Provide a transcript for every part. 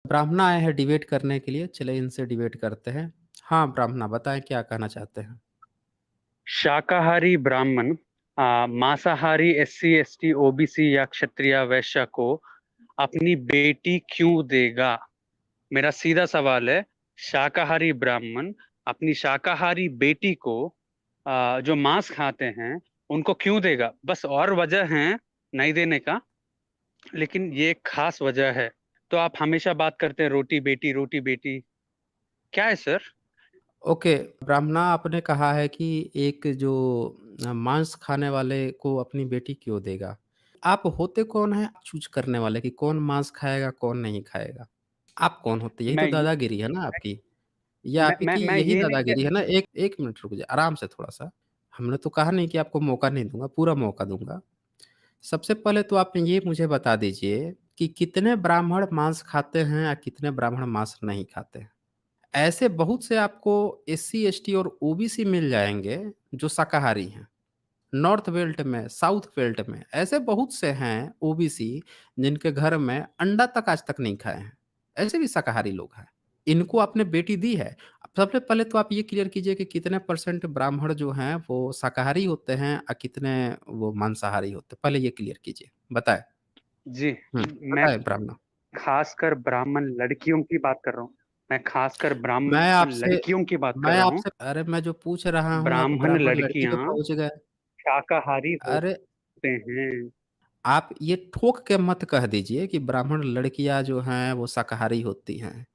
ब्राह्मण आए हैं डिबेट करने के लिए, चलिए इनसे डिबेट करते हैं। हाँ, ब्राह्मणा बताएँ क्या कहना चाहते हैं? शाकाहारी ब्राह्मण मांसाहारी एससी एसटी ओबीसी या क्षत्रिय वैश्य को अपनी बेटी क्यों देगा? मेरा सीधा सवाल है। शाकाहारी ब्राह्मण अपनी शाकाहारी बेटी को जो मांस खाते हैं उनको क्यों देगा? बस और वजह है नहीं देने का, लेकिन ये एक खास वजह है। तो आप हमेशा बात करते हैं रोटी बेटी रोटी बेटी, क्या है सर? ओके, ब्राह्मणा आपने कहा है कि एक जो मांस खाने वाले को अपनी बेटी क्यों देगा? आप होते कौन हैं चूज़ करने वाले कि कौन मांस खाएगा, कौन नहीं खाएगा? आप कौन होते हैं? यही तो मैं दादागिरी है ना आपकी। ये आपकी मैं यही ये नहीं दादागिरी है ना? 1 मिनट रुक जाइए, आराम से थोड़ा-सा। हमने तो कहा नहीं कि आपको मौका नहीं दूँगा, पूरा मौका दूँगा। सबसे पहले तो आप ये मुझे बता दीजिए कि कितने ब्राह्मण मांस खाते हैं या कितने ब्राह्मण मांस नहीं खाते हैं? ऐसे बहुत से आपको एससी, एसटी और ओबीसी मिल जाएँगे जो शाकाहारी हैं। नॉर्थ बेल्ट में, साउथ बेल्ट में ऐसे बहुत से हैं ओबीसी जिनके घर में अंडा तक आज तक नहीं खाए हैं। ऐसे भी शाकाहारी लोग हैं। इनको आपने बेटी दी है। अब सबसे पहले तो आप ये क्लियर कीजिए कि कितने परसेंट ब्राह्मण जो हैं वो शाकाहारी होते हैं कितने वो मांसाहारी होते हैं? पहले ये क्लियर कीजिए। बताएँ। जी, मैं बताएँ ब्राह्मण। खासकर ब्राह्मण लड़कियों की बात कर रहा हूँ। मैं खासकर मैं ब्राह्मण आपसे लड़कियों की बात कर मैं रहा हूँ। आपसे अरे मैं जो पूछ रहा हूँ आप ब्राह्मण ब्राह्मण लड़की पे लड़कियां पहुँच गए। शाकाहारी अरे होते हैं। आप ये ठोक के मत कह दीजिए कि ब्राह्मण लड़कियाँ जो हैं वो शाकाहारी होती हैं।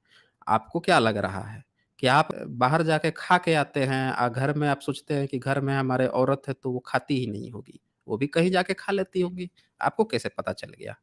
आपको क्या लग रहा है कि आप बाहर जाके खा के आते हैं घर में आप सोचते हैं कि घर में हमारे औरत है तो वो खाती ही नहीं होगी, वो भी कहीं जाके खा लेती होंगी। आपको कैसे पता चल गया?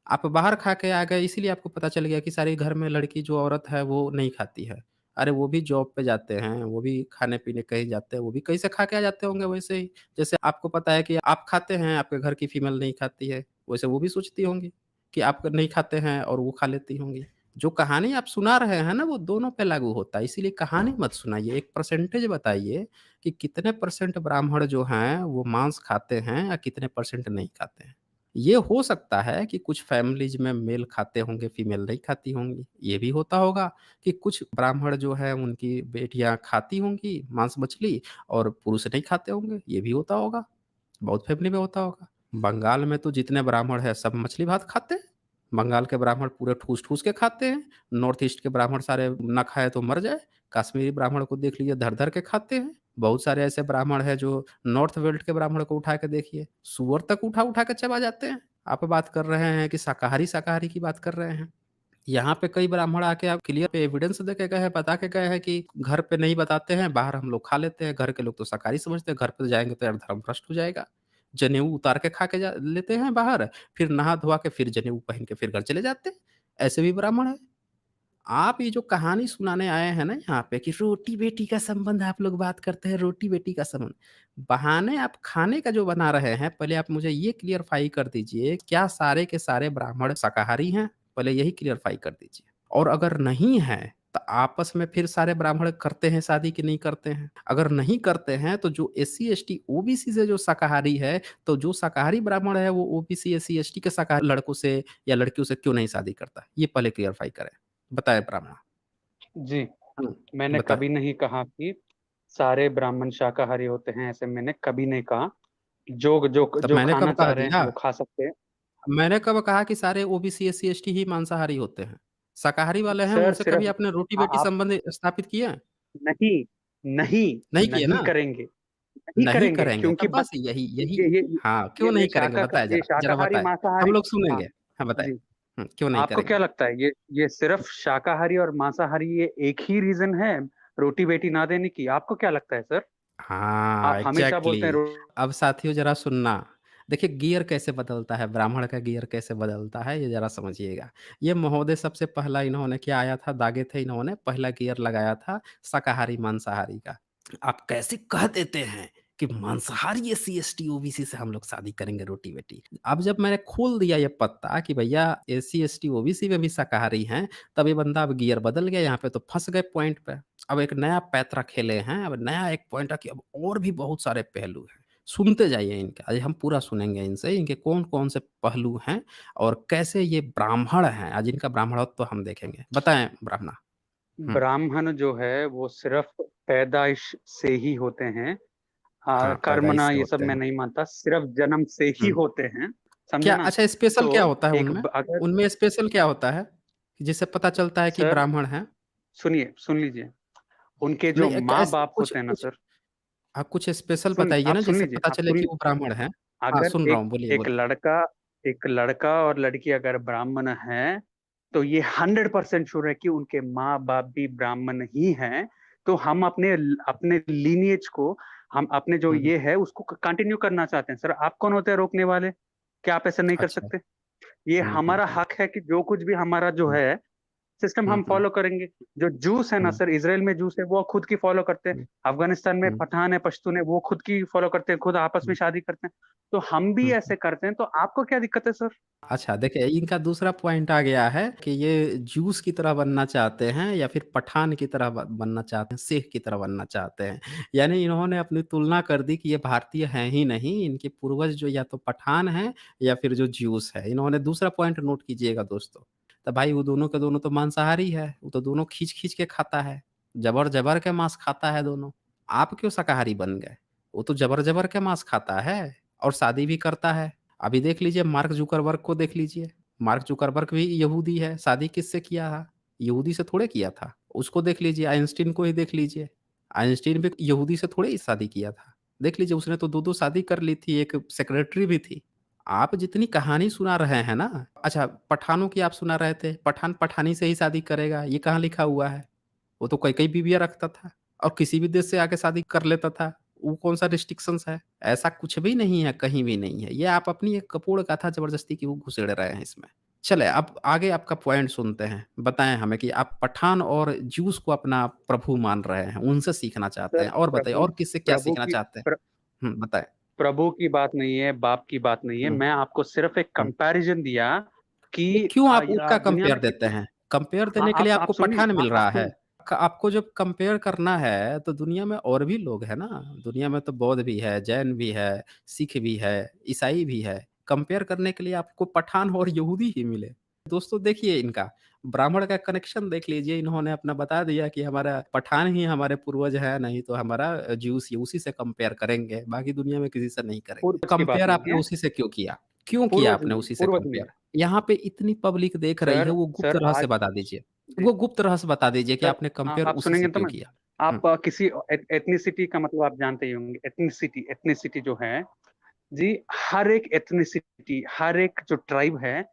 आप बाहर खा के आ गए इसीलिए आपको पता चल गया कि सारी घर में लड़की जो औरत है वो नहीं खाती है। अरे वो भी जॉब पे जाते हैं, वो भी खाने-पीने कहीं जाते हैं, वो भी कहीं से खा के आ जाते होंगे वैसे ही। जैसे आपको पता है कि आप खाते हैं, आपके घर की फीमेल नहीं खाती है, वैसे वो भी सोचती होंगी कि आप नहीं खाते हैं और वो खा लेती होंगी। जो कहानी आप सुना रहे हैं ना वो दोनों पे लागू होता है, इसीलिए कहानी मत सुनाइए, एक परसेंटेज बताइए कि कितने परसेंट ब्राह्मण जो हैं वो मांस खाते हैं या कितने परसेंट नहीं खाते हैं। ये हो सकता है कि कुछ फैमिलीज़ में मेल खाते होंगे, फीमेल नहीं खाती होंगी। ये भी होता होगा कि कुछ ब्राह्मण जो है उनकी बेटियाँ खाती होंगी मांस-मछली और पुरुष नहीं खाते होंगे, ये भी होता होगा। बहुत फैमिली में होता होगा। बंगाल में तो जितने ब्राह्मण हैं सब मछली-भात खाते हैं। बंगाल के ब्राह्मण पूरे ठूस-ठूस के खाते हैं। नॉर्थ ईस्ट के ब्राह्मण सारे ना खाए तो मर जाए। कश्मीरी ब्राह्मण को देख लीजिए धर-धर के खाते हैं। बहुत सारे ऐसे ब्राह्मण हैं जो नॉर्थ बेल्ट के ब्राह्मण को उठा के देखिए, सूअर तक उठा-उठा के चबा जाते हैं। आप बात कर रहे हैं कि शाकाहारी की बात कर रहे हैं। यहाँ पे कई ब्राह्मण आके आप क्लियर एविडेंस दे के गए हैं, बता के गए हैं कि घर पे नहीं बताते हैं, बाहर हम लोग खा लेते हैं, घर के लोग तो शाकाहारी समझते हैं, घर पे जाएँगे तो यार धर्म भ्रष्ट हो जाएगा। जनेऊ उतार के खा के जा लेते हैं बाहर, फिर नहा-धोवा के फिर जनेऊ पहन के फिर घर चले जाते हैं। ऐसे भी ब्राह्मण हैं। आप ये जो कहानी सुनाने आए हैं ना यहाँ पे कि रोटी-बेटी का संबंध आप लोग बात करते हैं, रोटी-बेटी का संबंध। बहाने आप खाने का जो बना रहे हैं, पहले आप मुझे ये क्लियरफाई कर दीजिए, क्या सारे के सारे ब्राह्मण शाकाहारी हैं? पहले यही क्लियरफाई कर दीजिए। और अगर नहीं है, तो आपस में फिर सारे ब्राह्मण करते हैं शादी कि नहीं करते हैं? अगर नहीं करते हैं, तो जो एससी, एसटी, ओबीसी से जो शाकाहारी है, तो जो शाकाहारी ब्राह्मण है, वो ओबीसी, एससी, एसटी के शाकाहारी लड़कों से या लड़कियों से क्यों नहीं शादी करता? ये पहले क्लियरफाई करें। बताएँ ब्राह्मण। जी, हुँ, मैंने बताएँ। कभी नहीं कहा कि सारे ब्राह्मण शाकाहारी होते हैं, ऐसे मैंने कभी नहीं कहा। जो जो तब जो मैंने खाना कब कह चाह रहे हैं दिया? वो खा सकते हैं। मैंने कब कहा कि सारे ओबीसी, एससी, एसटी ही मांसाहारी होते हैं? शाकाहारी वाले हैं, सर उनसे कभी सिर्फ आपने रोटी-बेटी आप संबंध स्थापित किए हैं? नहीं, नहीं, नहीं किए नहीं ना? करेंगे, नहीं नहीं करेंगे, करेंगे, क्योंकि तब बस यही यही ये ये हाँ, क्यों नहीं करेंगे बताएँ ये ज़रा, ज़रा शाकाहारी बताएँ। हम मांसाहारी। लोग हाँ, सुनेंगे। हाँ, बताएँ। जी। क्यों नहीं आपको क्या करेंगे? लगता है ये सिर्फ शाकाहारी और मांसाहारी ये एक ही रीजन है रोटी-बेटी ना देने की? आपको क्या लगता है सर? हाँ, आप हमेशा बोलते हैं एग्ज़ैक्टली। अब साथियों ज़रा सुनना। देखिए गियर कैसे बदलता है, ब्राह्मण का गियर कैसे बदलता है, ये ज़रा समझिएगा। ये महोदय सबसे पहला इन्होंने क्या आया था, दागे थे इन्होंने, पहला गियर लगाया था शाकाहारी-मांसाहारी का। आप कैसे कह देते हैं कि मांसाहारी एससी, एसटी, ओबीसी से हम लोग शादी करेंगे रोटी-बेटी। अब जब मैंने खोल दिया ये पत्ता कि भैया एससी, एसटी, ओबीसी में भी शाकाहारी हैं, तब ये बंदा अब गियर बदल गया, यहाँ पे तो फँस गए पॉइंट पे। अब एक नया पैंतरा खेले हैं, अब नया एक पॉइंट है कि अब और भी बहुत सारे पहलू हैं। सुनते जाइए इनका, आज हम पूरा सुनेंगे इनसे, इनके कौन-कौन से पहलू हैं और कैसे ये ब्राह्मण हैं, आज इनका ब्राह्मणत्व तो हम देखेंगे। बताएँ ब्राह्मणा? हुँ, ब्राह्मण जो है वो सिर्फ़ पैदाइश से ही होते हैं। हाँ, पैदाइश कर्मणा से ये सब होते मैं हैं। नहीं मानता, सिर्फ़ जन्म से ही हुँ। होते हैं, समझे क्या ना? अच्छा स्पेशल तो क्या होता है एक उनमें? ब अगर उनमें स्पेशल क्या होता है, कि जिससे पता चलता है कि सर ब्राह्मण हैं? सुनिए, सुन लीजिए, उनके जो नहीं ऐसे माँ-बाप कुछ होते हैं ना कुछ सर, कुछ स्पेशल बताइए आप ना सुन जिससे लीजिए, पता आप चले सुन कि वो ब्राह्मण हैं? हाँ, अगर सुन रहा एक हूँ, बोलिए, एक बोलिए। लड़का एक लड़का और लड़की अगर ब्राह्मण हैं, तो ये 100% श्योर है कि उनके माँ-बाप भी ब्राह्मण ही हैं। तो हम अपने लिनिएज को हम अपने जो हुँ, हुँ। ये है उसको कंटिन्यू करना चाहते हैं। सर आप कौन होते हैं रोकने वाले? क्या आप ऐसा नहीं कर अच्छा। सकते? ये हुँ, हुँ, हमारा हुँ, हक है कि जो कुछ भी हमारा जो हुँ, है सिस्टम हुँ, हम हुँ, फॉलो करेंगे। जो जूस है ना हुँ, सर, इज़राइल में जूस है, वो खुद की फॉलो करते हैं। हुँ, अफ़गानिस्तान में हुँ, पठान है, पश्तून है, वो खुद की फॉलो करते हैं, खुद आपस में हुँ, शादी करते हैं। तो हम भी हुँ, हुँ। ऐसे करते हैं, तो आपको क्या दिक्कत है सर? अच्छा, देखिए इनका दूसरा पॉइंट आ गया है कि ये जूस की तरह बनना चाहते हैं या फिर पठान की तरह बनना चाहते हैं, सिख की तरह बनना चाहते हैं। यानी इन्होंने अपनी तुलना कर दी कि ये भारतीय हैं ही नहीं, इनके पूर्वज जो या तो पठान हैं या फिर जो ज्यूस है। इन्होंने दूसरा पॉइंट नोट कीजिएगा दोस्तों, तो भाई वो दोनों के दोनों तो मांसाहारी है, वो तो दोनों खींच-खींच के खाता है, जबर-जबर के माँस खाता है दोनों। आप क्यों शाकाहारी बन गए? वो तो जबर-जबर के माँस खाता है और शादी भी करता है। अभी देख लीजिए मार्क ज़ुकरबर्ग को देख लीजिए। मार्क ज़ुकरबर्ग भी यहूदी है, शादी किससे किया है? यहूदी से थोड़े किया था। उसको देख लीजिए, आइंस्टीन को ही देख लीजिए। आइंस्टीन भी यहूदी से थोड़े ही शादी किया था। देख लीजिए उसने तो 2-2 शादी कर ली थी, एक सेक्रेटरी भी थी। आप जितनी कहानी सुना रहे हैं ना अच्छा पठानों की आप सुना रहे थे, पठान पठानी से ही शादी करेगा, ये कहाँ लिखा हुआ है? वो तो कई-कई बीवियाँ रखता था और किसी भी देश से आके शादी कर लेता था। वो कौन-सा रिस्ट्रिक्शंस है? ऐसा कुछ भी नहीं है, कहीं भी नहीं है। ये आप अपनी एक कपोड़ कथा ज़बरदस्ती की वो घुसेड़ रहे हैं इसमें। चलें अब आगे आपका पॉइंट सुनते हैं। बताएँ हमें कि आप पठान और ज्यूस को अपना प्रभु मान रहे हैं, उनसे सीखना चाहते सर हैं और बताइए और किससे क्या प्रभु सीखना की चाहते हैं? प्र हुँ, बताएँ। प्रभु की बात नहीं है, बाप की बात नहीं है। हुँ, मैं आपको सिर्फ़ एक हुँ। कंपैरिज़न दिया कि ये क्यों आप उल्टा दुनिया कंपेयर में देते कितने हैं? कंपेयर हाँ, देने के लिए आप आपको सुनिए पठान मिल आप रहा है। सुनिए क आपको जब कंपेयर करना है, तो दुनिया में और भी लोग हैं ना। दुनिया में तो बौद्ध भी है, जैन भी है, सिख भी है, ईसाई भी है। कंपेयर करने के लिए आपको पठान और यहूदी ही मिले। दोस्तों देखिए इनका, ब्राह्मण का कनेक्शन देख लीजिए, इन्होंने अपना बता दिया कि हमारा पठान ही हमारे पूर्वज है, नहीं तो हमारा ज्यूस उसी से कंपेयर करेंगे, बाकी दुनिया में किसी से नहीं करेंगे। पूर्वज की बात कंपेयर नहीं आपने है, उसी से क्यों किया? क्यों किया आपने उसी से पूर्वज नहीं कंपेयर? है। यहाँ पे इतनी पब्लिक देख रही है, सर वो गुप्त सर रहस्य आज बता दीजिए। जी, वो गुप्त रहस्य बता दीजिए कि सर आपने कंपेयर आप उसी से सुनेंगे तो क्यों मैं किया? हुँ, आप किसी एथनिसिटी का मतलब आप जानते ही होंगे। एथनिसिटी एथनिसिटी जो है जी, हर एक जो ट्राइब है,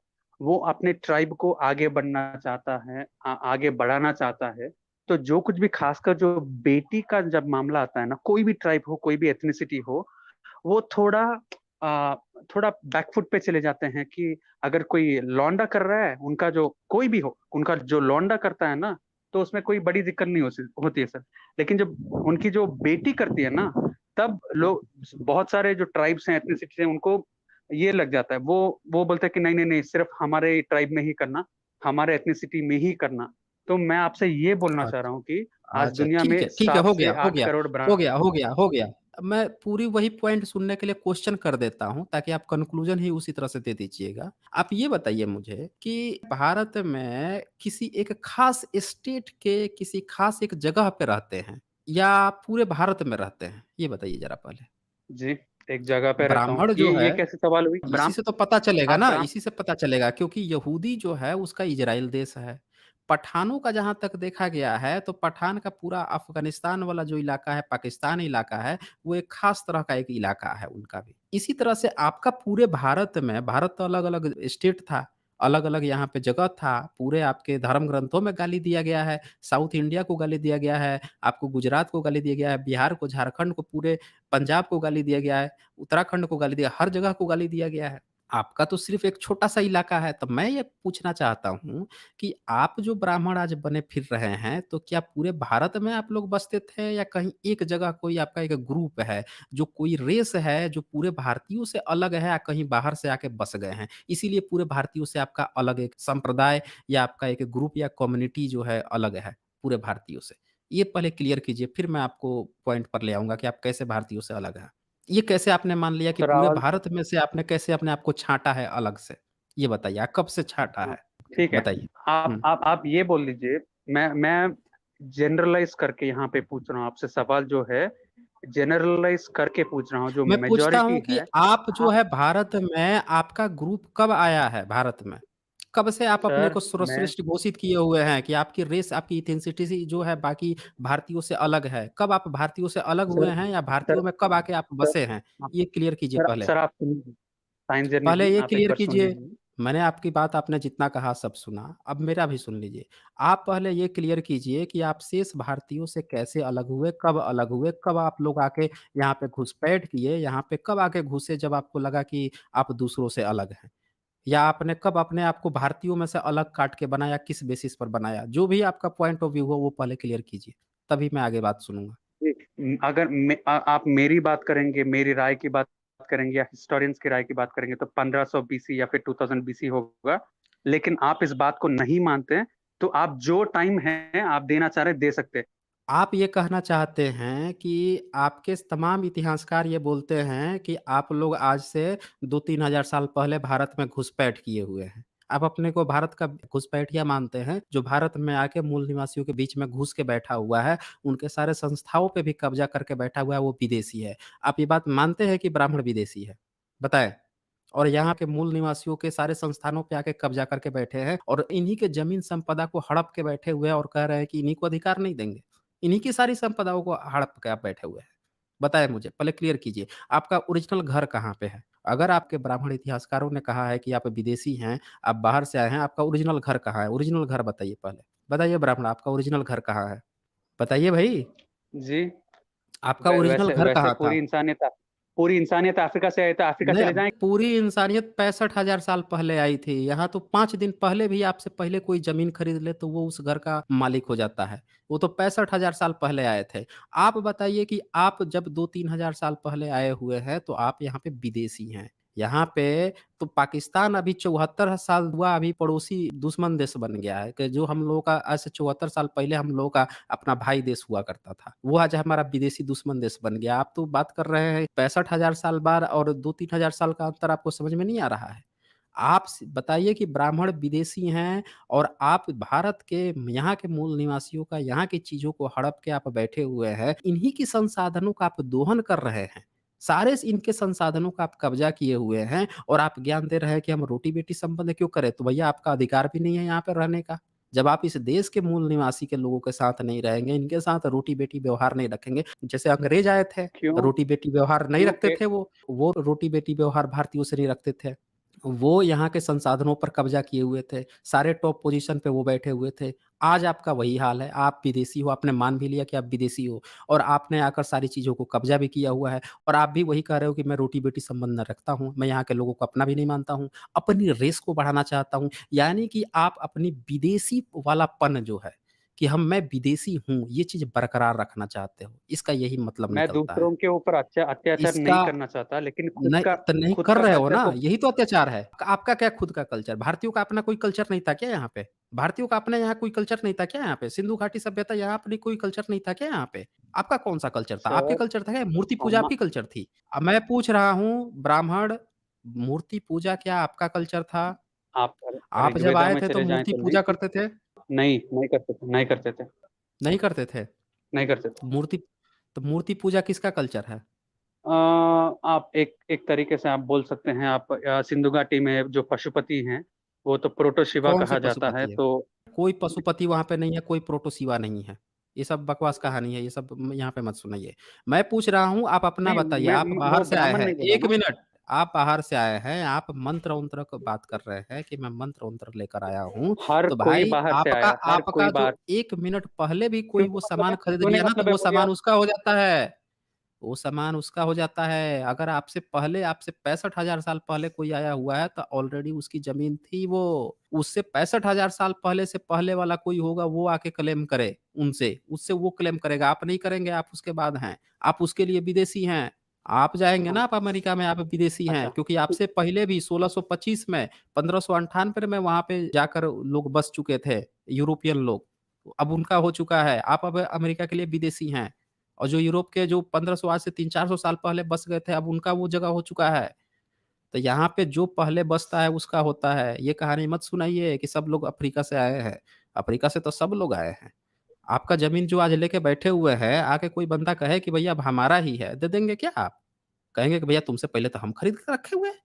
वो अपने ट्राइब को आगे बढ़ना चाहता है आगे बढ़ाना चाहता है। तो जो कुछ भी खासकर जो बेटी का जब मामला आता है ना, कोई भी ट्राइब हो, कोई भी एथनिसिटी हो, वो अ, थोड़ा बैक फुट पे चले जाते हैं कि अगर कोई लौंडा कर रहा है, उनका जो कोई भी हो, उनका जो लौंडा करता है ना, तो उसमें कोई बड़ी दिक्कत नहीं होती है सर। लेकिन जब उनकी जो बेटी करती है ना, तब लोग बहुत सारे जो ट्राइब्स हैं, एथनिसिटीज़ हैं, उनको ये लग जाता है। वो बोलते हैं कि नहीं, नहीं, नहीं, सिर्फ़ हमारे ट्राइब में ही करना, हमारे एथनिसिटी में ही करना। तो मैं आपसे ये बोलना चाह रहा अच्छा। हूँ कि आज अच्छा, दुनिया में ठीक है, 7 हो से गया, हो 8 गया, करोड़ हो गया, हो गया, हो गया। मैं पूरी वही पॉइंट सुनने के लिए क्वेश्चन कर देता हूँ, ताकि आप कन्क्लूज़न ही उसी तरह से दे दीजिएगा। आप ये बताइए मुझे कि भारत में किसी एक खास स्टेट के किसी खास एक जगह पे रहते हैं या पूरे भारत में रहते हैं? ये बताइए ज़रा पहले। जी, एक जगह पे रहता हूँ। ब्राह्मण जो ये है कैसे सवाल हुई? इसी से तो पता चलेगा आप ना, ब्राह्म इसी से पता चलेगा क्योंकि यहूदी जो है उसका इज़राइल देश है। पठानों का जहाँ तक देखा गया है तो पठान का पूरा अफ़गानिस्तान वाला जो इलाका है, पाकिस्तान इलाका है, वो एक ख़ास तरह का एक इलाका है उनका भी। इसी तरह से आपका पूरे भारत में भारत तो अलग-अलग स्टेट था, अलग-अलग यहाँ पे जगह था, पूरे आपके धर्म ग्रंथों में गाली दिया गया है, साउथ इंडिया को गाली दिया गया है, आपको गुजरात को गाली दिया गया है, बिहार को, झारखंड को, पूरे पंजाब को गाली दिया गया है। उत्तराखंड को गाली दिया, हर जगह को गाली दिया गया है। आपका तो सिर्फ़ एक छोटा-सा इलाका है, तो मैं ये पूछना चाहता हूँ कि आप जो ब्राह्मण आज बने फिर रहे हैं, तो क्या पूरे भारत में आप लोग बसते थे या कहीं एक जगह कोई आपका एक ग्रुप है, जो कोई रेस है, जो पूरे भारतीयों से अलग है या कहीं बाहर से आके बस गए हैं? इसीलिए पूरे भारतीयों से आपका अलग एक संप्रदाय या आपका एक ग्रुप या कम्युनिटी जो है अलग है, पूरे भारतीयों से? ये पहले क्लियर कीजिए, फिर मैं आपको पॉइंट पर ले आऊँगा कि आप कैसे भारतीयों से अलग हैं। ये कैसे आपने मान लिया कि पूरे सवाल भारत में से आपने कैसे अपने आप को छाँटा है अलग से? ये बताइए, कब से छाँटा हाँ, है? ठीक है। बताइए। हुँ। आप ये बोल लीजिए। मैं जनरलाइज करके यहाँ पे पूछ रहा हूँ आपसे सवाल जो है, जनरलाइज करके पूछ रहा हूँ, जो मैं पूछता हूँ मेजॉरिटी कि है। आप जो आप है भारत में आपका ग्रुप कब आया है भारत में? कब से आप अपने सर को मैं सर्वश्रेष्ठ घोषित किए हुए हैं कि आपकी रेस, आपकी एथेंसिटी जो है बाकी भारतीयों से अलग है? कब आप भारतीयों से अलग हुए सर हैं या सर भारतीयों में कब आके आप सर बसे हैं? आप ये क्लियर कीजिए सर पहले। सर आप सुनिए, साइंस जर्नी पहले जी, ये आप एक क्लियर बार सुन कीजिए, लीजिए। मैंने आपकी बात आपने जितना कहा सब सुना, अब मेरा भी सुन लीजिए। आप पहले ये क्लियर कीजिए कि आप शेष भारतीयों से कैसे अलग हुए, कब अलग हुए, कब आप लोग आके यहाँ पे घुसपैठ किए, यहाँ पे कब आके घुसे जब आपको लगा कि आप दूसरों से अलग हैं? या आपने कब अपने आप को भारतीयों में से अलग काट के बनाया, किस बेसिस पर बनाया? जो भी आपका पॉइंट ऑफ व्यू हो वो पहले क्लियर कीजिए, तभी मैं आगे बात सुनूँगा। जी, अगर आप मेरी बात करेंगे, मेरी राय की बात करेंगे या हिस्टोरियंस की राय की बात करेंगे तो 1500 बीसी या फिर 2000 बीसी होगा। लेकिन आप इस बात को नहीं मानते हैं, तो आप जो टाइम है आप देना चाह रहे हैं, दे सकते हैं। आप ये कहना चाहते हैं कि आपके तमाम इतिहासकार ये बोलते हैं कि आप लोग आज से 2-3 हज़ार साल पहले भारत में घुसपैठ किए हुए हैं। आप अपने को भारत का घुसपैठिया मानते हैं, जो भारत में आके मूल निवासियों के बीच में घुस के बैठा हुआ है, उनके सारे संस्थाओं पे भी कब्ज़ा करके बैठा हुआ है, वो विदेशी है। आप ये बात मानते हैं कि ब्राह्मण विदेशी है? बताएँ। और यहाँ के मूल निवासियों के सारे संस्थानों पे आके कब्ज़ा करके बैठे हैं और इन्हीं के ज़मीन संपदा को हड़प के बैठे हुए हैं और कह रहे हैं कि इन्हीं को अधिकार नहीं देंगे। इन्हीं की सारी संपदाओं को हड़प के आप बैठे हुए हैं। बताएँ मुझे, पहले क्लियर कीजिए, आपका ओरिजिनल घर कहाँ पे है? अगर आपके ब्राह्मण इतिहासकारों ने कहा है कि आप विदेशी हैं, आप बाहर से आए हैं, आपका ओरिजिनल घर कहाँ है? ओरिजिनल घर बताइए पहले। बताइए ब्राह्मण, आपका ओरिजिनल घर कहाँ है? बताइए भई, जी, आपका ओरिजिनल वैसे घर वैसे कहाँ था? पूरी इंसानियत अफ्रीका से आई तो अफ्रीका नहीं, चले जाएँ। पूरी इंसानियत 65,000 साल पहले आई थी। यहाँ तो 5 दिन पहले भी आपसे पहले कोई ज़मीन खरीद ले तो वो उस घर का मालिक हो जाता है। वो तो 65,000 साल पहले आए थे। आप बताइए कि आप जब 2-3 हज़ार साल पहले आए हुए हैं तो आप यहाँ पे विदेशी हैं। यहाँ पे तो पाकिस्तान अभी 74 साल हुआ अभी पड़ोसी दुश्मन देश बन गया है कि जो हम लोगों का आज से 74 साल पहले हम लोगों का अपना भाई देश हुआ करता था। वो आज हमारा विदेशी दुश्मन देश बन गया। आप तो बात कर रहे हैं 65,000 साल बाद और 2-3 हज़ार साल का अंतर आपको समझ में नहीं आ रहा है। आप स बताइए कि ब्राह्मण विदेशी हैं और आप भारत के यहाँ के मूल निवासियों का यहाँ की चीज़ों को हड़प के आप बैठे हुए हैं। इन्हीं की संसाधनों का आप दोहन कर रहे हैं। सारे इनके संसाधनों का आप कब्ज़ा किए हुए हैं और आप ज्ञान दे रहे हैं कि हम रोटी-बेटी संबंध क्यों करें? तो भैया आपका अधिकार भी नहीं है यहाँ पे रहने का। जब आप इस देश के मूल निवासी के लोगों के साथ नहीं रहेंगे, इनके साथ रोटी-बेटी व्यवहार नहीं रखेंगे, जैसे अंग्रेज़ आए थे, क्यों? रोटी-बेटी व्यवहार नहीं रखते क्योंकि थे वो। वो रोटी-बेटी व्यवहार भारतीयों से नहीं रखते थे। वो यहाँ के संसाधनों पर कब्ज़ा किए हुए थे, सारे टॉप पोज़ीशन पे वो बैठे हुए थे। आज आपका वही हाल है, आप विदेशी हो, आपने मान भी लिया कि आप विदेशी हो और आपने आकर सारी चीज़ों को कब्ज़ा भी किया हुआ है और आप भी वही कह रहे हो कि मैं रोटी-बेटी संबंध न रखता हूँ, मैं यहाँ के लोगों को अपना भी नहीं मानता हूँ, अपनी रेस को बढ़ाना चाहता हूँ। यानी कि आप अपनी विदेशी वालापन जो है, कि मैं विदेशी हूँ, ये चीज़ बरकरार रखना चाहते हो। इसका यही मतलब मैं निकलता है। दूसरों के ऊपर अत्याचार नहीं इसका करना चाहता, लेकिन नहीं तो नहीं खुद कर का रहे हो कल्चर ना, को। यही तो अत्याचार है। आपका क्या खुद का कल्चर? भारतीयों का अपना कोई कल्चर नहीं था क्या यहाँ पे? भारतीयों का अपने यहाँ कोई कल्चर नहीं था क्या यहाँ पे? सिंधु घाटी सभ्यता यहाँ अपनी कोई कल्चर नहीं था क्या यहाँ पे? आपका कौन-सा कल्चर था? आपके सर कल्चर था क्या? मूर्ति पूजा अम्मा आपकी कल्चर थी। अब मैं पूछ रहा हूँ ब्राह्मण, मूर्ति पूजा क्या आपका कल्चर था? आप आप जब ऋग्वेदा आए में थे तो चले जाएँ मूर्ति तो नहीं पूजा थी। करते थे? नहीं करते थे, नहीं करते थे, नहीं करते थे। नहीं करते थे। तो मूर्ति पूजा किसका कल्चर है? आप एक एक तरीके से आप बोल सकते हैं, आप सिंधु घाटी में जो पशुपति हैं, वो तो प्रोटो शिवा कौन से कहा जाता है, पशुपति है? तो कोई पशुपति वहाँ पे नहीं है, कोई प्रोटोसिवा नहीं है। ये सब बकवास कहानी है, ये सब यहाँ पे मत सुनाइए। मैं पूछ रहा हूँ, आप अपना नहीं, बताइए, मैं आप बाहर वो से आए ब्राह्मण हैं, नहीं बोला 1 ना। मिनट, आप बाहर से आए हैं, आप मंत्र-वंत्र की बात कर रहे हैं कि मैं मंत्र-वंत्र लेकर आया हूँ, हर तो कोई भाई बाहर से आपका आया, हर कोई आपका बाहर। जो 1 मिनट पहले भी क्यों कोई वो मतलब है? सामान खरीद क्यों नहीं लिया ना, तो मतलब है? वो बोलिए सामान आप। उसका हो जाता है। वो सामान उसका हो जाता है। अगर आपसे पहले आपसे 65,000 साल पहले कोई आया हुआ है तो ऑलरेडी उसकी ज़मीन थी वो। उससे 65,000 साल पहले से पहले वाला कोई होगा वो आके क्लेम करे उनसे, उससे वो क्लेम करेगा, आप नहीं करेंगे, आप उसके बाद हैं। आप उसके लिए विदेशी हैं। आप जाएँगे ना हाँ, आप अमेरिका में आप विदेशी हैं अच्छा। क्योंकि आपसे पहले भी 1625 में 1598 में वहाँ पे जाकर लोग बस चुके थे, यूरोपियन लोग। अब उनका हो चुका है, आप अब अमेरिका के लिए विदेशी हैं। और जो यूरोप के जो 1500 आज से 300-400 साल पहले बस गए थे, अब उनका वो जगह हो चुका है। तो यहाँ पे जो पहले बसता है उसका होता है। ये कहानी मत सुनाइए कि सब लोग अफ्रीका से आए हैं। अफ्रीका से तो सब लोग आए हैं। आपका ज़मीन जो आज लेके बैठे हुए हैं, आके कोई बंदा कहे कि भैया अब हमारा ही है, दे देंगे क्या आप? कहेंगे कि भैया तुमसे पहले तो हम खरीद के रखे हुए हैं।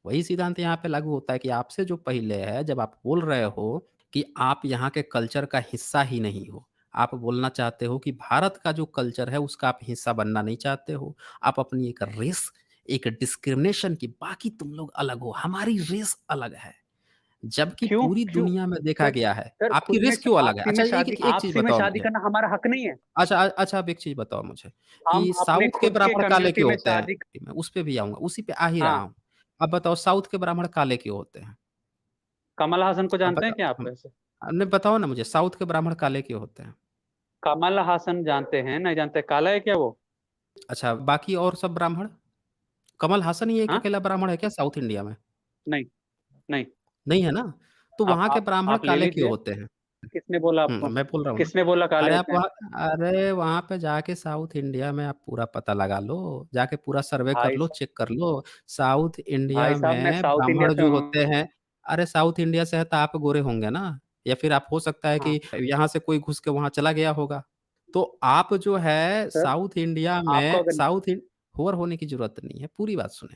वही सिद्धांत यहाँ पे लागू होता है कि आपसे जो पहले है, जब आप बोल रहे हो कि आप यहाँ के कल्चर का हिस्सा ही नहीं हो। आप बोलना चाहते हो कि भारत का जो कल्चर है उसका आप हिस्सा बनना नहीं चाहते हो। आप अपनी एक रेस, एक डिस्क्रिमिनेशन की बाकी तुम लोग अलग हो, हमारी रेस अलग है। जबकि क्यों पूरी क्यों दुनिया में देखा सर? गया है, सर आपकी खुद में रेस क्यों अलग है? आपसी में अच्छा एक शादी एक चीज़ आपसी में बताओ शादी मुझे। करना हमारा हक नहीं है? अच्छा आप एक चीज़ बताओ मुझे हम कि अपने साउथ के खुद के ब्राह्मण काले कम्युनिटी क्यों में होते हैं? शादी। मैं उस पे भी आऊँगा, उसी पे आ ही रहा हाँ, हूँ। अब बताओ साउथ के ब्राह्मण काले क्यों होते हैं? कमल हासन को अब जानते हैं बता क्या आप हम वैसे? नहीं बताओ ना मुझे साउथ के ब्राह्मण काले क्यों होते हैं? कमल हासन जानते हैं, नहीं जानते? काला है क्या वो? अच्छा बाकी और सब ब्राह्मण? कमल हासन ही एक हाँ? अकेला ब्राह्मण है क्या साउथ इंडिया में? नहीं, नहीं। नहीं है ना? तो आप वहाँ के आप ब्राह्मण आप ले काले क्यों लीजिए। होते हैं? किसने बोला आपको? मैं बोल रहा हूँ ना। किसने बोला काले अरे आप होते हैं? वहाँ अरे वहाँ पे जाके साउथ इंडिया में आप पूरा पता लगा लो, जाके पूरा सर्वे कर भाई लो, साहब, चेक कर लो। साउथ भाई इंडिया साहब मैं में साउथ इंडिया ब्राह्मण से जो हूँ। होते हैं अरे साउथ इंडिया से है तो आप गोरे होंगे ना? या फिर आप हो सकता है हाँ, कि यहाँ से कोई घुस के वहाँ चला गया होगा। तो आप जो है सर साउथ इंडिया आपको में अगर साउथ इन होर होने की ज़रूरत नहीं है, पूरी बात सुनें।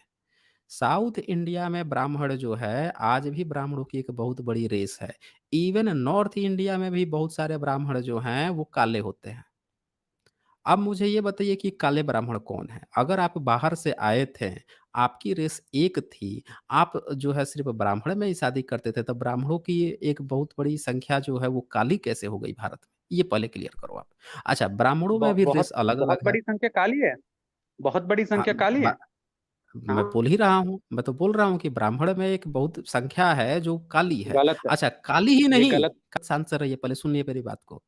साउथ इंडिया में ब्राह्मण जो है, आज भी ब्राह्मणों की एक बहुत बड़ी रेस है। इवन नॉर्थ इंडिया में भी बहुत सारे ब्राह्मण जो हैं, वो काले होते हैं। अब मुझे ये बताइए कि काले ब्राह्मण कौन हैं? अगर आप बाहर से आए थे, आपकी रेस एक थी, आप जो है सिर्फ़ ब्राह्मण में ही शादी करते थे, तब ब्राह्मणों की एक बहुत बड़ी संख्या जो है, वो काली कैसे हो गई भारत में? ये पहले क्लियर करो आप। अच्छा, ब्राह्मणों में भी बहुत रेस बहुत अलग-अलग है। बड़ी संख्या काली है? बहुत बड़ी हाँ, संख्या काली है? ब मैं हाँ, बोल ही रहा हूँ, मैं तो बोल रहा हूँ कि ब्राह्मण में एक बहुत संख्या है जो काली है। गलत है। अच्छा काली ही ये नहीं, गलत। शांत से रहिए पहले सुनिए मेरी बात को।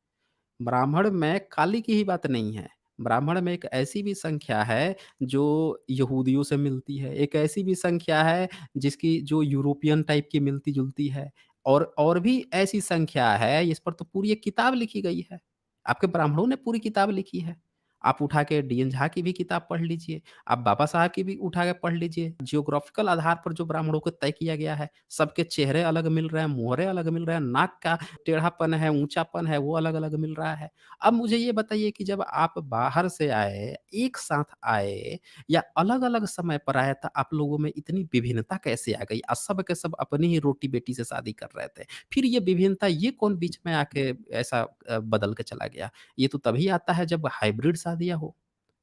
ब्राह्मण में काली की ही बात नहीं है। ब्राह्मण में एक ऐसी भी संख्या है जो यहूदियों से मिलती है, एक ऐसी भी संख्या है जिसकी जो यूरोपियन टाइप की मिलती-जुलती है और भी ऐसी संख्या है इस पर तो पूरी एक किताब लिखी गई है। आपके ब्राह्मणों ने पूरी किताब लिखी है। आप उठा के डीएन झा की भी किताब पढ़ लीजिए, आप बाबा साहब की भी उठा के पढ़ लीजिए। जियोग्राफिकल आधार पर जो ब्राह्मणों को तय किया गया है, सबके चेहरे अलग मिल रहे हैं, मुहरे अलग मिल रहे हैं, नाक का टेढ़ापन है, ऊँचापन है, वो अलग-अलग मिल रहा है। अब मुझे ये बताइए कि जब आप बाहर से आए, एक साथ आए या अलग-अलग समय पर आए, तो आप लोगों में इतनी विभिन्नता कैसे आ गई? सब के सब अपनी ही रोटी-बेटी से शादी कर रहे थे। फिर ये विभिन्नता ये कौन बीच में आके ऐसा बदल के चला गया? ये तो तभी आता है जब हाइब्रिड शादियाँ हो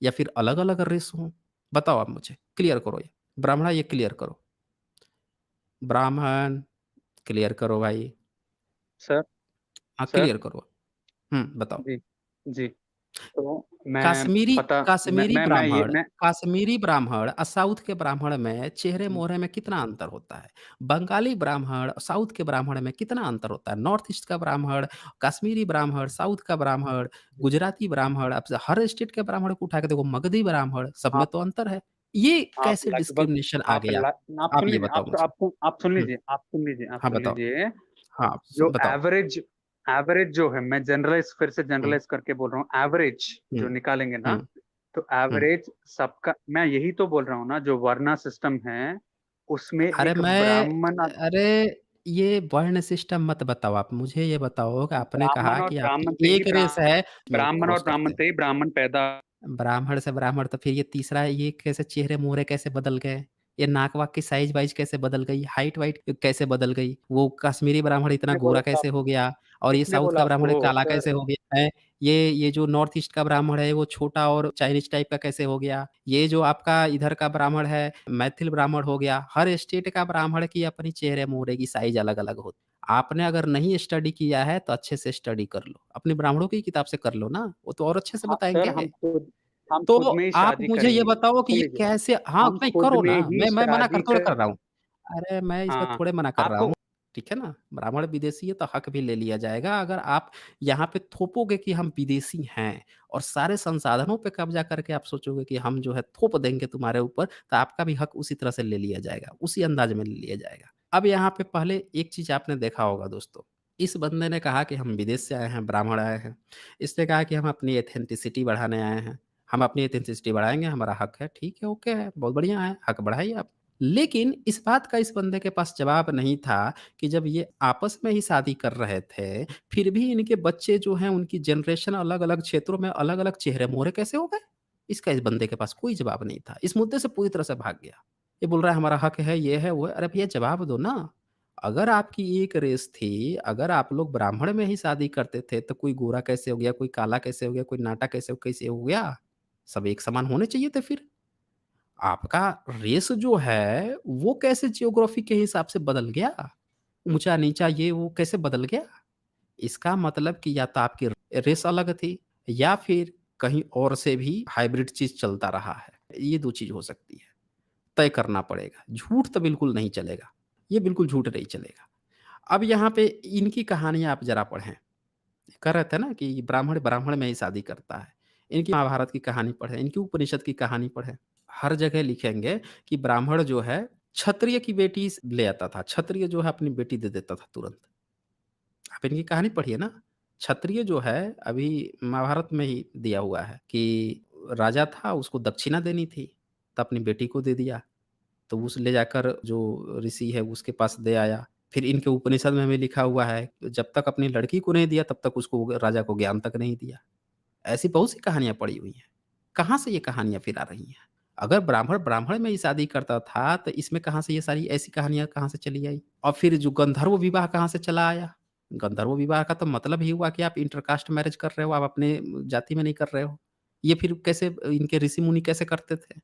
या फिर अलग-अलग रेस हों। बताओ आप मुझे, क्लियर करो ये। ब्राह्मणा ये क्लियर करो। ब्राह्मण क्लियर करो भाई। सर, हाँ, सर। क्लियर करो। हुँ, बताओ। जी, जी। तो मैं काश्मीरी पता मैं काश्मीरी ब्राह्मण साउथ के ब्राह्मण में हुँ, चेहरे-मोहरे में कितना अंतर होता है? बंगाली ब्राह्मण, साउथ के ब्राह्मण में कितना अंतर होता है? नॉर्थ ईस्ट का ब्राह्मण, काश्मीरी ब्राह्मण, साउथ का ब्राह्मण, गुजराती ब्राह्मण, अब हर स्टेट के ब्राह्मण को उठा के देखो, मगधी ब्राह्मण, सब में आप तो अंतर है। ये आप कैसे लगभग डिस्क्रिमिनेशन आ आप गया? ल आप आप सुन ये लीजिए, बताओ मुझे? हुँ, आप हाँ, सुन बताओ। लीजिए। हाँ, स जो बताओ। एवरेज एवरेज जो है, मैं जनरलाइज़ फिर से हुँ, जनरलाइज़ करके बोल रहा हूँ, एवरेज हुँ, जो निकालेंगे ना, हुँ, तो हुँ। एवरेज सबका मैं यही तो बोल रहा हूँ ना, जो वर्ना सिस्टम है, उसमें अरे एक मैं ब्राह्मण अरे ये वर्ण सिस्टम मत बताओ आप, मुझे ये बताओ कि आपने कहा कि आपकी एक रेस है मैं क्रॉस करते हैं। ब्राह्मण पैदा। ब्राह्मण से ब्राह्मण तो फिर ये तीसरा ये कैसे चेहरे-मोहरे कैसे बदल गए? ये नाक-वाक की साइज़-वाइज़ कैसे बदल गई? हाइट-वाइट कैसे बदल गई? वो कश्मीरी ब्राह्मण इतना किसने गोरा बोला था कैसे हो गया? और ये किसने साउथ बोला का ब्राह्मण आपको काला सर? कैसे हो गया है? ये जो नॉर्थ ईस्ट का ब्राह्मण है वो छोटा और चाइनीज़ टाइप का कैसे हो गया? ये जो आपका इधर का ब्राह्मण है, मैथिल ब्राह्मण हो गया। हर स्टेट का ब्राह्मण की अपनी चेहरे-मोहरे की साइज़ अलग-अलग होती आपने अगर नहीं स्टडी किया है तो अच्छे से स्टडी कर लो। अपनी ब्राह्मणों की किताब से कर लो ना, वो तो और अच्छे से हाँ, सर बताएँगे। हम तो खुद में ही आप शादी मुझे ये करेंगे। बताओ कि सुन ये लीजिए, कैसे हाँ, हम नहीं खुद करो में ना, ही मैं मना कर शादी थोड़े कर कर रहा हूँ। अरे, मैं इसमें हाँ, थोड़े मना कर रहा आपको हूँ, ठीक है ना? ब्राह्मण विदेशी है तो हक भी ले लिया जाएगा। अगर आप यहाँ पे थोपोगे कि हम विदेशी हैं और सारे संसाधनों पे कब्ज़ा करके आप सोचोगे कि हम जो है थोप देंगे तुम्हारे ऊपर, तो आपका भी हक उसी तरह से ले लिया जाएगा, उसी अंदाज़ में ले लिया जाएगा। अब यहाँ पे पहले एक चीज़ आपने देखा होगा दोस्तों, इस बंदे ने कहा कि हम विदेश से आए हैं, ब्राह्मण आए हैं। इसने कहा कि हम अपनी एथेंटिसिटी बढ़ाने आए हैं। हम अपनी एथेंटिसिटी बढ़ाएँगे, हमारा हक है, ठीक है, ओके है, बहुत बढ़िया है, हक बढ़ाइए आप। लेकिन इस बात का इस बंदे के पास जवाब नहीं था कि जब ये आपस में ही शादी कर रहे थे, फिर भी इनके बच्चे जो हैं, उनकी जनरेशन अलग-अलग क्षेत्रों में अलग-अलग चेहरे-मोहरे कैसे हो गए? इसका इस बंदे के पास कोई जवाब नहीं था। इस मुद्दे से पूरी तरह से भाग गया। ये बोल रहा है हमारा हक है, ये है, वो है। अरे भैया जवाब दो ना। अगर आपकी एक रेस थी, अगर आप लोग ब्राह्मण में ही शादी करते थे, तो कोई गोरा कैसे हो गया, कोई काला कैसे हो गया, कोई नाटा कैसे हो गया? सब एक समान होने चाहिए थे फिर। आपका रेस जो है, वो कैसे जियोग्राफी के हिसाब से बदल गया? ऊँचा-नीचा ये वो कैसे बदल गया? इसका मतलब कि या तो आपकी रेस अलग थी या फिर कहीं और से भी हाइब्रिड चीज़ चलता रहा है। ये 2 चीज़ हो सकती है। तय करना पड़ेगा। झूठ तो बिल्कुल नहीं चलेगा। ये बिल्कुल झूठ नहीं चलेगा। अब यहाँ पे इनकी कहानियाँ आप ज़रा पढ़ें। कह रहे थे ना कि ब्राह्मण ब्राह्मण में ही शादी करता है। इनकी महाभारत की कहानी पढ़ें, इनकी उपनिषद की कहानी पढ़ें। हर जगह लिखेंगे कि ब्राह्मण जो है क्षत्रिय की बेटी ले आता था। क्षत्रिय जो है अपनी बेटी दे देता था तुरंत। आप इनकी कहानी पढ़िए ना। क्षत्रिय जो है अभी महाभारत में ही दिया हुआ है कि राजा था उसको दक्षिणा देनी थी, तो अपनी बेटी को दे दिया। तो उस ले जाकर जो ऋषि है उसके पास दे आया। फिर इनके उपनिषद में भी लिखा हुआ है, जब तक अपनी लड़की को नहीं दिया तब तक उसको राजा को ज्ञान तक नहीं दिया। ऐसी बहुत सी कहानियाँ पड़ी हुई हैं। कहाँ से ये कहानियाँ फिर आ रही हैं? अगर ब्राह्मण ब्राह्मण में ही शादी करता था, तो इसमें कहाँ से ये सारी ऐसी कहानियाँ कहाँ से चली आई? और फिर जो गंधर्व विवाह कहाँ से चला आया? गंधर्व विवाह का तो मतलब ही हुआ कि आप इंटरकास्ट मैरेज कर रहे हो, आप अपने जाति में नहीं कर रहे हो। ये फिर कैसे इनके ऋषि-मुनि कैसे करते थे?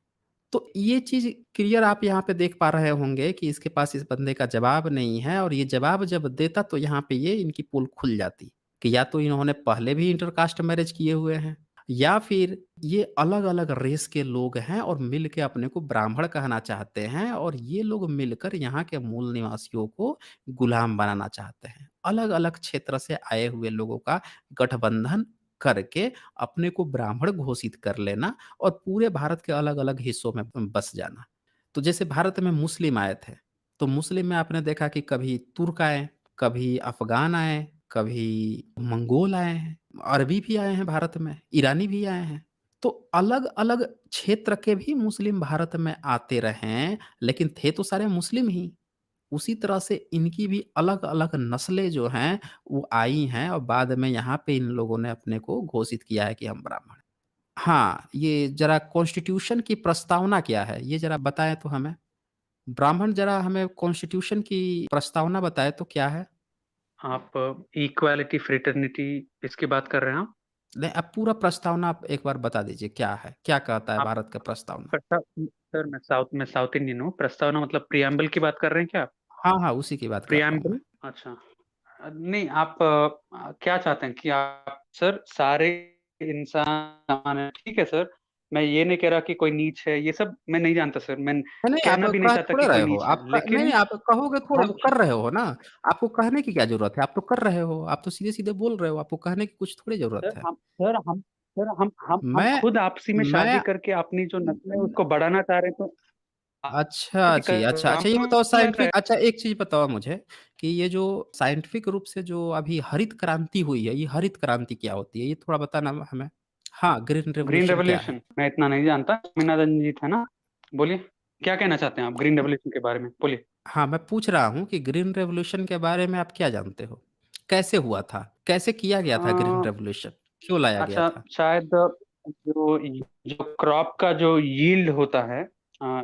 तो ये चीज़ क्लियर आप यहाँ पे देख पा रहे होंगे कि इसके पास इस बंदे का जवाब नहीं है और ये जवाब जब देता तो यहाँ पे ये इनकी पोल खुल जाती कि या तो इन्होंने पहले भी इंटरकास्ट मैरिज किए हुए हैं या फिर ये अलग-अलग रेस के लोग हैं और मिल के अपने को ब्राह्मण कहना चाहते हैं और ये लोग मिलकर यहाँ के मूल निवासियों को गुलाम बनाना चाहते हैं। अलग-अलग क्षेत्र से आए हुए लोगों का गठबंधन करके अपने को ब्राह्मण घोषित कर लेना और पूरे भारत के अलग-अलग हिस्सों में बस जाना। तो जैसे भारत में मुस्लिम आए थे, तो मुस्लिम में आपने देखा कि कभी तुर्क आए, कभी अफ़गान आए, कभी मंगोल आए हैं, अरबी भी आए हैं भारत में, ईरानी भी आए हैं। तो अलग-अलग क्षेत्र के भी मुस्लिम भारत में आते रहे हैं, लेकिन थे तो सारे मुस्लिम ही। उसी तरह से इनकी भी अलग-अलग नस्लें जो हैं, वो आई हैं और बाद में यहाँ पे इन लोगों ने अपने को घोषित किया है कि हम ब्राह्मण हैं। हाँ, ये ज़रा कॉन्स्टिट्यूशन की प्रस्तावना क्या है? ये ज़रा बताएँ तो हमें? ब्राह्मण ज़रा हमें कॉन्स्टिट्यूशन की प्रस्तावना बताएँ तो क्या है? आप इक्वालिटी, फ्रेटर्निटी इसकी बात कर रहे हैं आप? नहीं, अब पूरा प्रस्तावना आप एक बार बता दीजिए क्या है? क्या कहता है आप भारत का प्रस्तावना? प्रस्ताव सर मैं साउथ इंडियन हूँ। प्रस्तावना मतलब प्रिएम्बल की बात कर रहे हैं क्या आप? हाँ, हाँ, उसी की बात कर रहा हूँ मैं। प्रिएम्बल? अच्छा। नहीं आप क्या चाहते हैं कि आप सर सारे इंसान समान हैं, ठीक है सर। मैं ये नहीं कह रहा कि कोई नीच है, ये सब मैं नहीं जानता सर। मैं नहीं, नहीं, आप कहना भी नहीं कह चाहता थोड़े कि रहे कोई हो। नीच है, आप क नहीं, लेकिन नहीं, आप कहोगे थोड़े हम कर रहे हो ना। आपको कहने की क्या ज़रूरत है? आप तो कर रहे हो। आप तो सीधे-सीधे बोल रहे हो। आपको कहने की कुछ थोड़ी ज़रूरत सर है। हम सर हम सर हम मैं खुद आपसी में शादी मैं करके अपनी जो नस्ल है उसको बढ़ाना चाह रहे हैं, तो अच्छा शादी जी, अच्छा, अच्छा ये करवाना बताओ लग रहा साइंटिफ़िक है। अच्छा एक चीज़ बताओ मुझे कि ये जो साइंटिफ़िक रूप से जो अभी हरित क्रांति हुई है, ये हरित क्रांति क्या होती है? ये थोड़ा बताना हमें? हाँ, ग्रीन ग्रीन रिवॉल्यूशन क्या है? रेवोल्यूशन मैं इतना नहीं जानता। स्वामीनाथन जी थे ना? बोलिए, क्या कहना चाहते हैं आप ग्रीन रेवोल्यूशन के बारे में? बोलिए। हाँ, मैं पूछ रहा हूँ कि ग्रीन रिवॉल्यूशन के बारे में आप क्या जानते हो? कैसे हुआ था? कैसे किया गया अ, था ग्रीन रिवॉल्यूशन? क्यों लाया गया अच्छा था? शायद जो जो क्रॉप का जो यील्ड होता है,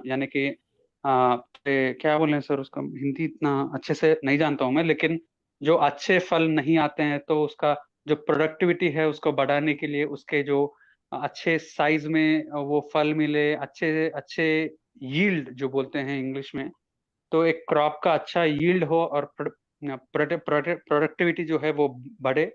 यानी कि क्या बोले सर उसका हिंदी इतना अच्छे से नहीं जानता हूँ मैं, लेकिन जो अच्छे फल नहीं आते हैं तो उसका जो प्रोडक्टिविटी है उसको बढ़ाने के लिए उसके जो अच्छे साइज में वो फल मिले, अच्छे अच्छे यील्ड जो बोलते हैं इंग्लिश में, तो एक क्रॉप का अच्छा यील्ड हो और प्रोडक्टिविटी जो है वो बढ़े।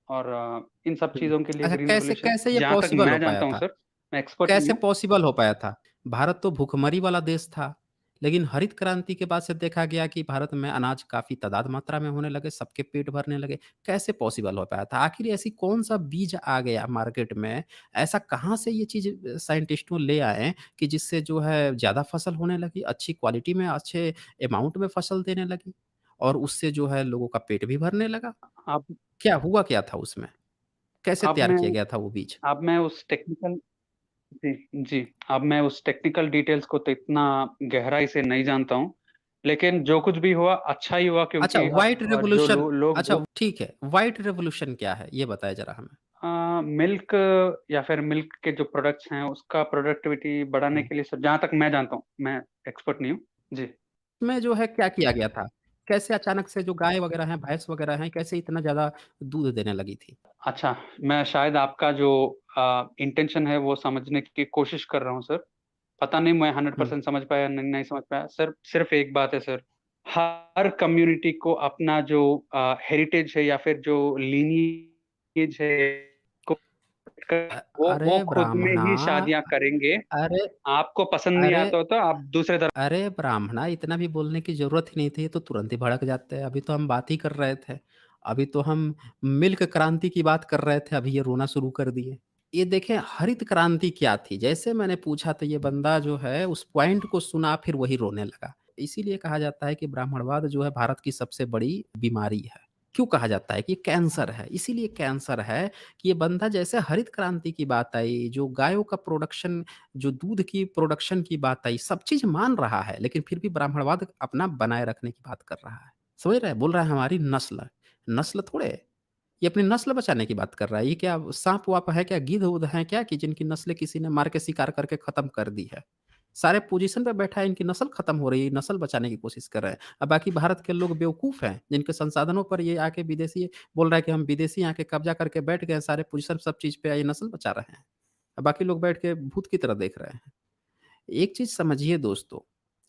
और इन सब हुँ। चीज़ों के लिए अच्छा ग्रीन कैसे रेवोल्यूशन, कैसे ये जहाँ तक पॉसिबल हो मैं पाया जानता हूँ था? सर, मैं एक्सपर्ट नहीं कैसे हूँ। पॉसिबल हो पाया था? भारत तो भुखमरी वाला देश था, लेकिन हरित क्रांति के बाद से देखा गया कि भारत में अनाज काफ़ी तादाद मात्रा में होने लगे, सबके पेट भरने लगे। कैसे पॉसिबल हो पाया था? आखिर ऐसी कौन-सा बीज आ गया मार्केट में? ऐसा कहाँ से ये चीज़ साइंटिस्टों ले आए कि जिससे जो है ज़्यादा फसल होने लगी, अच्छी क्वालिटी में, अच्छे अमाउंट में फसल देने लगी और उससे जो है लोगों का पेट भी भरने लगा? अब क्या हुआ क्या था उसमें? कैसे अब तैयार मैं किया गया था वो बीज? अब मैं उस टेक्निकल जी, जी। अब मैं उस टेक्निकल डिटेल्स को तो इतना गहराई से नहीं जानता हूँ, लेकिन जो कुछ भी हुआ अच्छा ही हुआ अच्छा, क्योंकि व्हाइट अब जो रिवॉल्यूशन, लोग अच्छा ठीक है, व्हाइट रिवॉल्यूशन क्या है? ये बताएँ ज़रा हमें? मिल्क या फिर मिल्क के जो प्रोडक्ट्स हैं, उसका प्रोडक्टिविटी बढ़ाने हुँ। के लिए सर जहाँ तक मैं जानता हूँ, मैं एक्सपर्ट नहीं हूँ। जी। में जो है क्या किया गया था? कैसे अचानक से जो गाय वगैरह हैं, भैंस वगैरह हैं, कैसे इतना ज़्यादा दूध देने लगी थी? अच्छा, मैं शायद आपका जो इंटेंशन है वो समझने की कोशिश कर रहा हूँ सर। पता नहीं मैं हुँ। 100% समझ पाया नहीं समझ पाया। सर सिर्फ़ एक बात है सर, हर कम्युनिटी को अपना जो हेरिटेज है या फिर जो लीनिएज है को वो अरे खुद में ब्राह्मणा! ही शादियाँ करेंगे। अरे आपको पसंद नहीं अरे आता हो तो आप दूसरे धर्म अरे ब्राह्मणा! इतना भी बोलने की ज़रूरत ही नहीं थी, ये तो तुरंत ही भड़क जाते हैं। अभी तो हम बात ही कर रहे थे। अभी तो हम मिल्क क्रांति की बात कर रहे थे, अभी ये रोना शुरू कर दिए। ये देखें हरित क्रांति क्या थी? जैसे मैंने पूछा तो ये बंदा जो है उस पॉइंट को सुना फिर वही रोने लगा। इसीलिए कहा जाता है कि ब्राह्मणवाद जो है भारत की सबसे बड़ी बीमारी है। क्यों कहा जाता है कि कैंसर है? इसीलिए कैंसर है कि ये बंदा जैसे हरित क्रांति की बात आई, जो गायों का प्रोडक्शन, जो दूध की प्रोडक्शन की बात आई, सब चीज़ मान रहा है, लेकिन फिर भी ब्राह्मणवाद अपना बनाए रखने की बात कर रहा है। समझ रहे हैं? बोल रहा है हमारी नस्ल, नस्ल थोड़े है, ये अपनी नस्ल बचाने की बात कर रहा है। ये क्या साँप-वाप है क्या, गिद्ध-उद्ध हैं क्या कि जिनकी नस्लें किसी ने मार के शिकार करके खत्म कर दी है? सारे पोज़ीशन पे बैठा है, इनकी नस्ल खत्म हो रही है, नस्ल बचाने की कोशिश कर रहे हैं। बाकी भारत के लोग बेवकूफ़ हैं, जिनके संसाधनों पर ये आके विदेशी बोल रहा है कि हम विदेशी आके कब्ज़ा करके बैठ गए हैं, सारे पोज़ीशन सब चीज़ पे ये नस्ल बचा रहे हैं। बाकी लोग बैठ के भूत की तरह देख रहे हैं। एक चीज़ समझिए दोस्तों,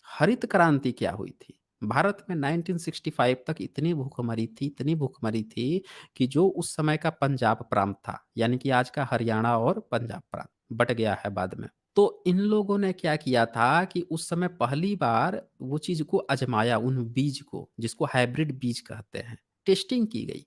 हरित क्रांति क्या हुई थी? भारत में 1965 तक इतनी भूखमरी थी कि जो उस समय का पंजाब प्रांत था, यानी कि आज का हरियाणा और पंजाब प्रांत, बँट गया है बाद में। तो इन लोगों ने क्या किया था कि उस समय पहली बार वो चीज़ को आज़माया, उन बीज को, जिसको हाइब्रिड बीज कहते हैं, टेस्टिंग की गई।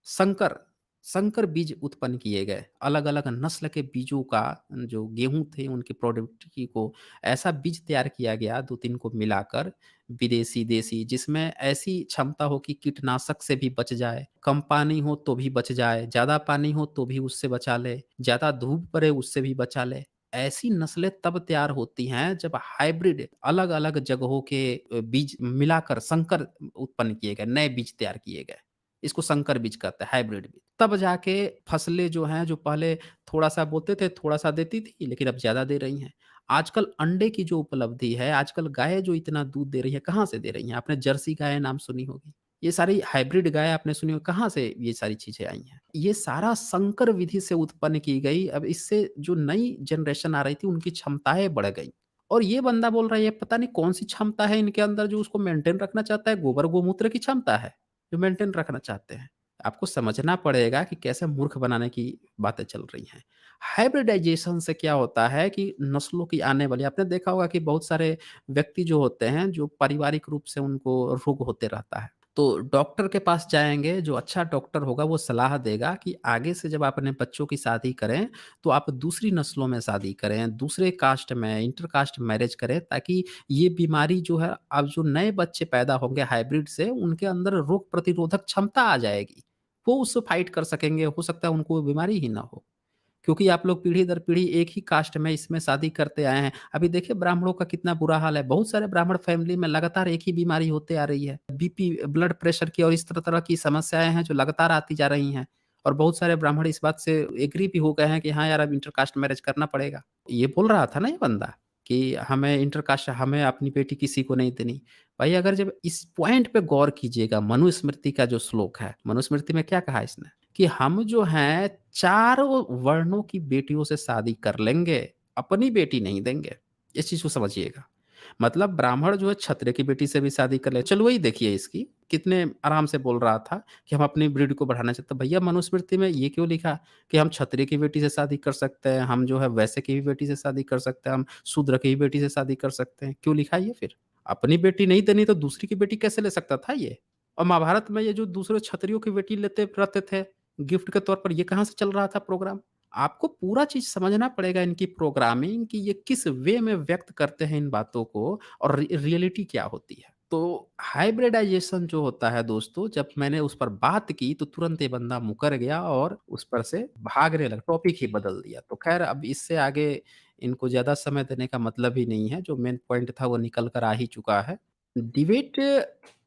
संकर संकर बीज उत्पन्न किए गए। अलग-अलग नस्ल के बीजों का जो गेहूँ थे उनकी प्रोडक्टिविटी को ऐसा बीज तैयार किया गया 2-3 को मिलाकर विदेशी, देसी जिसमें ऐसी क्षमता हो कि कीटनाशक से भी बच जाए, कम पानी हो तो भी बच जाए, ज़्यादा पानी हो तो भी उससे बचा ले, ज़्यादा धूप पड़े उससे भी बचा ले। ऐसी नस्लें तब तैयार होती हैं जब हाइब्रिड अलग-अलग जगहों के बीज मिलाकर संकर उत्पन्न किए गए, नए बीज तैयार किए गए। इसको संकर बीज कहते हैं, हाइब्रिड बीज। तब जाके फसलें जो हैं, जो पहले थोड़ा-सा बोते थे, थोड़ा-सा देती थी, लेकिन अब ज़्यादा दे रही हैं। आजकल अंडे की जो उपलब्धि है, आजकल गायें जो इतना दूध दे रही हैं, कहाँ से दे रही हैं? आपने जर्सी गाय नाम सुनी होगी। ये सारी हाइब्रिड गाय आपने सुनी होगी, कहाँ से ये सारी चीज़ें आई हैं? ये सारा संकर विधि से उत्पन्न की गई। अब इससे जो नई जनरेशन आ रही थी, उनकी क्षमताएँ बढ़ गई। और ये बंदा बोल रहा है, ये पता नहीं कौन-सी क्षमता है इनके अंदर जो उसको मेंटेन रखना चाहता है, गोबर-गोमूत्र की क्षमता है। जो मेंटेन रखना चाहते हैं। आपको समझना पड़ेगा कि कैसे मूर्ख बनाने की बातें चल रही हैं। हाइब्रिडाइज़ेशन से क्या होता है कि नस्लों की आने वाली आपने देखा होगा कि बहुत सारे व्यक्ति जो होते हैं, जो पारिवारिक रूप से उनको रोग होते रहता है। तो डॉक्टर के पास जाएँगे, जो अच्छा डॉक्टर होगा वो सलाह देगा कि आगे से जब आप अपने बच्चों की शादी करें, तो आप दूसरी नस्लों में शादी करें, दूसरे कास्ट में, इंटर कास्ट मैरिज करें ताकि ये बीमारी जो है अब जो नए बच्चे पैदा होंगे हाइब्रिड से, उनके अंदर रोग प्रतिरोधक क्षमता आ जाएगी। वो उससे फाइट कर सकेंगे, हो सकता है उनको वो बीमारी ही ना हो। क्योंकि आप लोग पीढ़ी दर पीढ़ी एक ही कास्ट में इसमें शादी करते आए हैं। अभी देखिए ब्राह्मणों का कितना बुरा हाल है। बहुत सारे ब्राह्मण फैमिली में लगातार एक ही बीमारी होते आ रही है। बीपी, ब्लड प्रेशर की और इस तरह-तरह की समस्याएँ हैं जो लगातार आती जा रही हैं। और बहुत सारे ब्राह्मण इस बात से एग्री भी हो गए हैं कि हाँ यार, अब इंटर कास्ट मैरिज करना पड़ेगा। ये बोल रहा था ना ये बंदा कि हमें इंटर कास्ट, हमें अपनी बेटी किसी को नहीं देनी। भाई अगर जब इस पॉइंट पे गौर कीजिएगा, मनुस्मृति का जो श्लोक है, मनुस्मृति में क्या कहा इसने? कि हम जो हैं चारों वर्णों की बेटियों से शादी कर लेंगे, अपनी बेटी नहीं देंगे। इस चीज़ को समझिएगा। मतलब ब्राह्मण जो है क्षत्रिय की बेटी से भी शादी कर ले, चलो वही देखिए इसकी, कितने आराम से बोल रहा था कि हम अपनी ब्रीड को बढ़ाना चाहते हैं। भैया मनुस्मृति में ये क्यों लिखा कि हम क्षत्रिय की बेटी से शादी कर सकते हैं, हम जो है वैश्य की भी बेटी से शादी कर सकते हैं, हम शूद्र की भी बेटी से शादी कर सकते हैं, क्यों लिखा है ये फिर? अपनी बेटी नहीं देनी तो दूसरी की बेटी कैसे ले सकता था ये? और महाभारत में ये जो दूसरे क्षत्रियों की बेटी लेते रहते थे, गिफ्ट के तौर पर, ये कहाँ से चल रहा था प्रोग्राम? आपको पूरा चीज़ समझना पड़ेगा इनकी प्रोग्रामिंग कि ये किस वे में व्यक्त करते हैं इन बातों को और रियलिटी क्या होती है। तो हाइब्रिडाइज़ेशन जो होता है दोस्तों, जब मैंने उस पर बात की तो तुरंत ये बंदा मुकर गया और उस पर से भागने लगा, टॉपिक ही बदल दिया। तो ख़ैर अब इससे आगे इनको ज़्यादा समय देने का मतलब ही नहीं है, जो मेन पॉइंट था वो निकल कर आ ही चुका है। डिबेट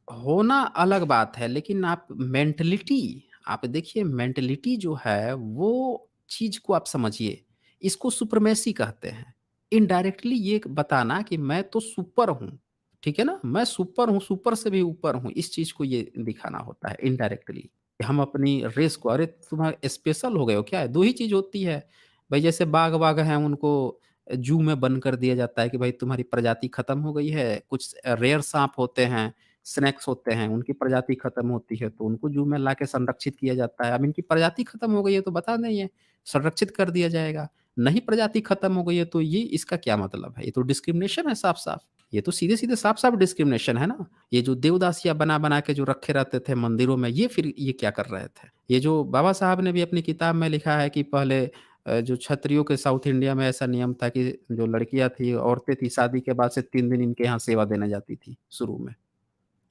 होना अलग बात है, लेकिन आप देखिए मेंटालिटी जो है वो चीज़ को आप समझिए, इसको सुप्रीमेसी कहते हैं। इनडायरेक्टली ये बताना कि मैं तो सुपर हूँ, ठीक है ना? मैं सुपर हूँ, सुपर से भी ऊपर हूँ, इस चीज़ को ये दिखाना होता है इनडायरेक्टली। हम अपनी रेस को अरे तुम स्पेशल हो गए हो क्या? 2 ही चीज़ होती है। भई जैसे बाघ-वाघ हैं उनको ज़ू में बंद कर दिया जाता है कि भाई तुम्हारी प्रजाति खत्म हो गई है। कुछ रेयर साँप होते हैं, स्नेक्स होते हैं, उनकी प्रजाति खत्म होती है तो उनको ज़ू में लाके संरक्षित किया जाता है। अब इनकी प्रजाति खत्म हो गई है तो बता देंगे, संरक्षित कर दिया जाएगा। नहीं प्रजाति खत्म हो गई है तो ये इसका क्या मतलब है? ये तो डिस्क्रिमिनेशन है साफ-साफ। ये तो सीधे-सीधे साफ-साफ डिस्क्रिमिनेशन है ना। ये जो देवदासियाँ बना-बना के जो रखे रहते थे मंदिरों में, ये फिर ये क्या कर रहे थे? ये जो बाबा साहब ने भी अपनी किताब में लिखा है कि पहले जो क्षत्रियों के साउथ इंडिया में ऐसा नियम था कि जो लड़कियाँ थी, औरतें थी, शादी के बाद से 3 दिन इनके यहाँ सेवा देने जाती थी, शुरू में।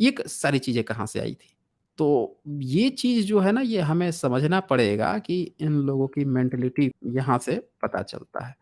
ये क सारी चीज़ें कहाँ से आई थी? तो ये चीज़ जो है ना, ये हमें समझना पड़ेगा कि इन लोगों की मेंटालिटी यहाँ से पता चलता है।